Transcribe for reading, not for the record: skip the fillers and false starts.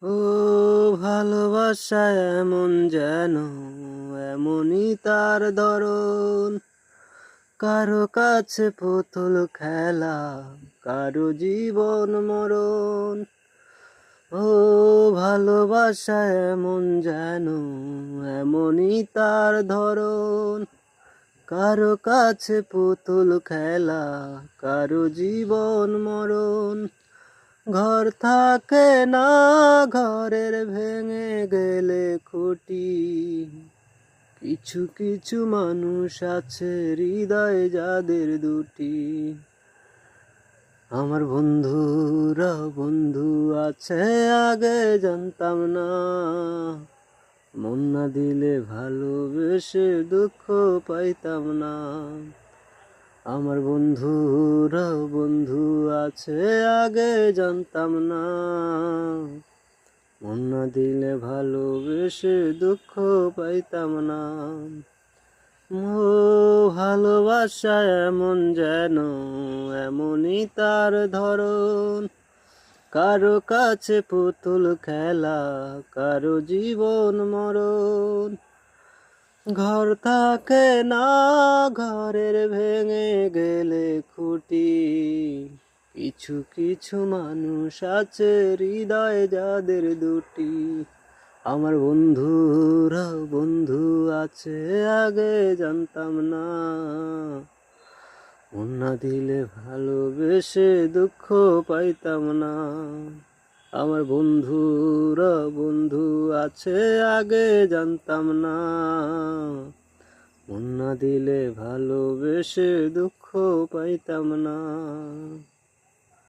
ও ভালোবাসা এমন যেন এমনই তার ধরন, কারো কাছে পুতুল খেলা, কারো জীবন মরণ। ও ভালোবাসা এমন যেন এমনই তার ধরন, কারো কাছে পুতুল খেলা, কারো জীবন মরণ। ঘর থাকে না, ঘরের ভেঙে গেলে খুঁটি, কিছু কিছু মানুষ আছে হৃদয় যাদের দুটি। আমার বন্ধুরা বন্ধু আছে আগে জানতাম না, মন না দিলে ভালোবেসে দুঃখ পাইতাম না। আমার বন্ধুরা বন্ধু আছে আগে জানতাম না, মন না দিলে ভালোবেসে দুঃখ পাইতাম না। ও ভালোবাসা এমন যেন এমনই তার ধরন, কারো কাছে পুতুল খেলা, কারো জীবন মরণ। ঘর থাকে না, ঘরের ভেঙে গেলে খুঁটি, কিছু কিছু মানুষ আছে হৃদয় যাদের দুটি। আমার বন্ধুরা বন্ধু আছে আগে জানতাম না, মন না দিলে ভালোবেসে দুঃখ পাইতাম না। আমার বন্ধুরা বন্ধু আছে আগে জানতাম না, মন না দিলে ভালোবেসে দুঃখ পাইতাম না।